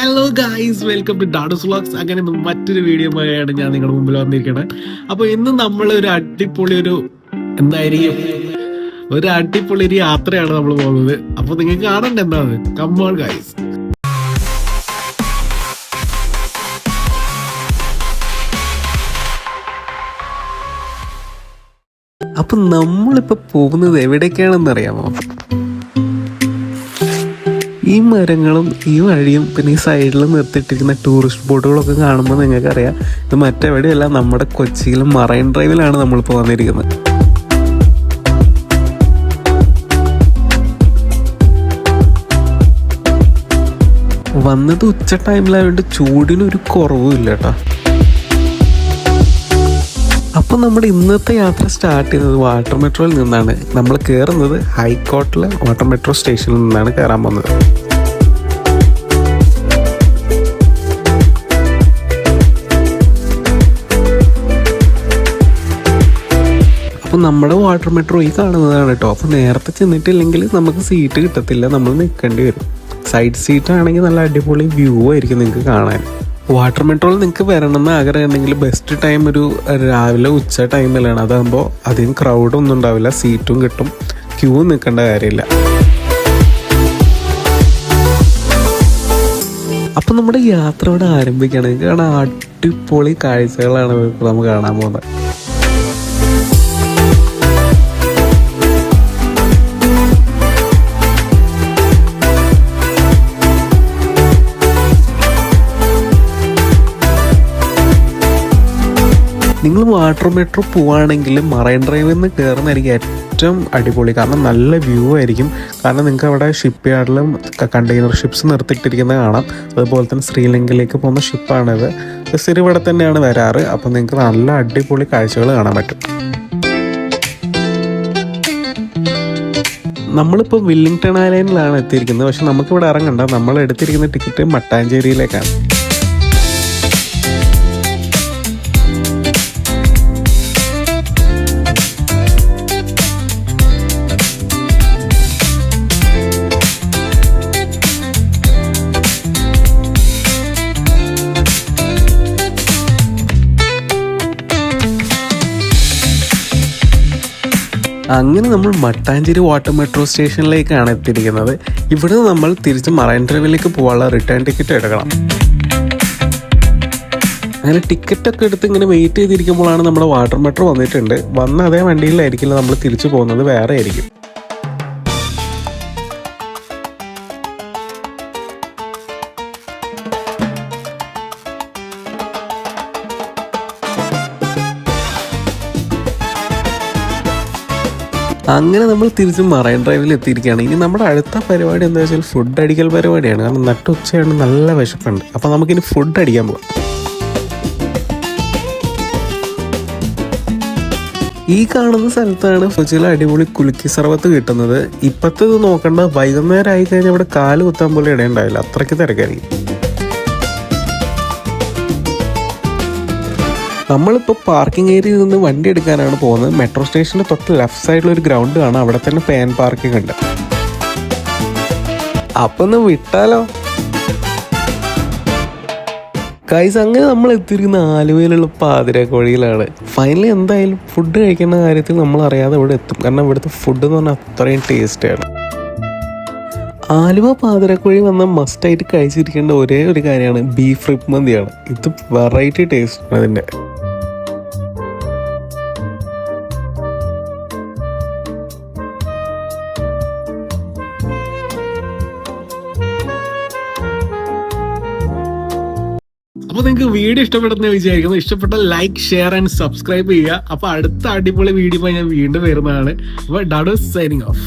Hello guys, welcome to ഡാഡൂസ് vlogs. അങ്ങനെ മറ്റൊരു വീഡിയോ ആയാണ് ഞാൻ നിങ്ങളുടെ മുമ്പിൽ വന്നിരിക്കുന്നത്. അപ്പോൾ ഇന്ന് നമ്മൾ ഒരു അടിപൊളി ഒരു യാത്രയാണ് നമ്മൾ പോകുന്നത്. അപ്പോൾ നിങ്ങൾക്ക് കാണണ്ട എന്താണ്. Come on guys. അപ്പൊ നമ്മളിപ്പോ പോകുന്നത് എവിടേക്കാണെന്ന് അറിയാമോ? ഈ മരങ്ങളും ഈ വഴിയും പിന്നെ ഈ സൈഡിൽ നിർത്തിയിട്ടിരിക്കുന്ന ടൂറിസ്റ്റ് ബോട്ടുകളൊക്കെ കാണുമ്പോൾ നിങ്ങൾക്കറിയാം ഇത് മറ്റെവിടെയല്ല, നമ്മുടെ കൊച്ചിയിലും മറൈൻ ഡ്രൈവിലാണ് നമ്മളിപ്പോൾ വന്നിരിക്കുന്നത്. വന്നത് ഉച്ച ടൈമിലായതുകൊണ്ട് ചൂടിനൊരു കുറവും ഇല്ല കേട്ടോ. അപ്പം നമ്മുടെ ഇന്നത്തെ യാത്ര സ്റ്റാർട്ട് ചെയ്യുന്നത് വാട്ടർ മെട്രോയിൽ നിന്നാണ്. നമ്മൾ കയറുന്നത് ഹൈക്കോട്ടിലെ വാട്ടർ മെട്രോ സ്റ്റേഷനിൽ നിന്നാണ് കയറാൻ പോകുന്നത്. അപ്പം നമ്മുടെ വാട്ടർ മെട്രോ ഈ കാണുന്നതാണ് കേട്ടോ. അപ്പം നേരത്തെ ചെന്നിട്ടില്ലെങ്കിൽ നമുക്ക് സീറ്റ് കിട്ടത്തില്ല, നമ്മൾ നിൽക്കേണ്ടി വരും. സൈഡ് സീറ്റ് ആണെങ്കിൽ നല്ല അടിപൊളി വ്യൂ ആയിരിക്കും നിങ്ങൾക്ക് കാണാൻ. വാട്ടർ മെട്രോയിൽ നിങ്ങൾക്ക് വരണമെന്ന് ആഗ്രഹം ഉണ്ടെങ്കിൽ ബെസ്റ്റ് ടൈം ഒരു രാവിലെ ഉച്ച ടൈമിലാണ്. അതാകുമ്പോൾ അധികം ക്രൗഡൊന്നും ഉണ്ടാവില്ല, സീറ്റും കിട്ടും, ക്യൂ നിൽക്കേണ്ട കാര്യമില്ല. അപ്പം നമ്മുടെ യാത്ര ഇവിടെ ആരംഭിക്കുകയാണ്. കാരണം അടിപൊളി കാഴ്ചകളാണ് നമ്മൾ കാണാൻ പോകുന്നത്. നിങ്ങൾ വാട്ടർ മെട്രോ പോവുകയാണെങ്കിൽ മറൈൻ ഡ്രൈവിൽ നിന്ന് കയറുന്നതായിരിക്കും ഏറ്റവും അടിപൊളി. കാരണം നല്ല വ്യൂ ആയിരിക്കും. കാരണം നിങ്ങൾക്ക് അവിടെ ഷിപ്പ് യാർഡിലും കണ്ടെയ്നർ ഷിപ്സ് നിർത്തിയിട്ടിരിക്കുന്നത് കാണാം. അതുപോലെ തന്നെ ശ്രീലങ്കയിലേക്ക് പോകുന്ന ഷിപ്പാണിത്. സ്ഥിരം ഇവിടെ തന്നെയാണ് വരാറ്. അപ്പോൾ നിങ്ങൾക്ക് നല്ല അടിപൊളി കാഴ്ചകൾ കാണാൻ പറ്റും. നമ്മളിപ്പോൾ വില്ലിംഗ്ടൺ ഐലൻഡിലാണ് എത്തിയിരിക്കുന്നത്. പക്ഷെ നമുക്കിവിടെ ഇറങ്ങണ്ട, നമ്മൾ എടുത്തിരിക്കുന്ന ടിക്കറ്റ് മട്ടാഞ്ചേരിയിലേക്കാണ്. അങ്ങനെ നമ്മൾ മട്ടാഞ്ചേരി വാട്ടർ മെട്രോ സ്റ്റേഷനിലേക്കാണ് എത്തിയിരിക്കുന്നത്. ഇവിടെ നമ്മൾ തിരിച്ച് മറൈൻ ഡ്രൈവിലേക്ക് പോകാനുള്ള റിട്ടേൺ ടിക്കറ്റ് എടുക്കണം. അങ്ങനെ ടിക്കറ്റൊക്കെ എടുത്ത് ഇങ്ങനെ വെയിറ്റ് ചെയ്തിരിക്കുമ്പോഴാണ് നമ്മുടെ വാട്ടർ മെട്രോ വന്നിട്ടുണ്ട്. വന്ന അതേ വണ്ടിയിലായിരിക്കില്ല നമ്മൾ തിരിച്ചു പോകുന്നത്, വേറെ ആയിരിക്കും. അങ്ങനെ നമ്മൾ തിരിച്ച് മറൈൻ ഡ്രൈവിൽ എത്തിയിരിക്കുകയാണ്. ഇനി നമ്മുടെ അടുത്ത പരിപാടി എന്താ വെച്ചാൽ ഫുഡ് അടിക്കൽ പരിപാടിയാണ്. കാരണം നട്ടുച്ചയാണ്, നല്ല വിശപ്പുണ്ട്. അപ്പോൾ നമുക്കിനി ഫുഡ് അടിക്കാൻ പോകാം. ഈ കാണുന്ന സ്ഥലത്താണ് ചില അടിപൊളി കുലുക്കി സർവത്ത് കിട്ടുന്നത്. ഇപ്പോഴത്തെ ഇത് നോക്കണ്ട, വൈകുന്നേരം ആയി കഴിഞ്ഞാൽ ഇവിടെ കാല് കുത്താൻ പോലെ ഇടയുണ്ടാവില്ല, അത്രയ്ക്ക് തിരക്കായിരിക്കും. നമ്മളിപ്പോൾ പാർക്കിംഗ് ഏരിയയിൽ നിന്ന് വണ്ടി എടുക്കാനാണ് പോകുന്നത്. മെട്രോ സ്റ്റേഷൻ്റെ തൊട്ട് ലെഫ്റ്റ് സൈഡിലൊരു ഗ്രൗണ്ട് കാണാം, അവിടെ തന്നെ പാൻ പാർക്കിംഗ് ഉണ്ട്. അപ്പം ഒന്ന് വിട്ടാലോ ഗൈസ്. അങ്ങനെ നമ്മൾ എത്തിയിരിക്കുന്ന ആലുവയിലുള്ള പാതിരാക്കോഴിയിലാണ്. ഫൈനലി എന്തായാലും ഫുഡ് കഴിക്കുന്ന കാര്യത്തിൽ നമ്മൾ അറിയാതെ ഇവിടെ എത്തും. കാരണം ഇവിടുത്തെ ഫുഡ് എന്ന് പറഞ്ഞാൽ അത്രയും ടേസ്റ്റാണ്. ആലുവ പാതിരാക്കോഴി വന്നാൽ മസ്റ്റായിട്ട് കഴിച്ചിരിക്കേണ്ട ഒരേ ഒരു കാര്യമാണ് ബീഫ് റിബ് മന്തിയാണ്. ഇത് വെറൈറ്റി ടേസ്റ്റാണ് അതിൻ്റെ. അപ്പോൾ നിങ്ങൾക്ക് വീഡിയോ ഇഷ്ടപ്പെടുന്ന വിചാരിക്കുന്നു. ഇഷ്ടപ്പെട്ട ലൈക്ക്, ഷെയർ ആൻഡ് സബ്സ്ക്രൈബ് ചെയ്യുക. അപ്പോൾ അടുത്ത അടിപൊളി വീഡിയോ ഞാൻ വീണ്ടും വരുന്നതാണ്. അപ്പോൾ ഡാഡൂസ് സൈനിങ് ഓഫ്.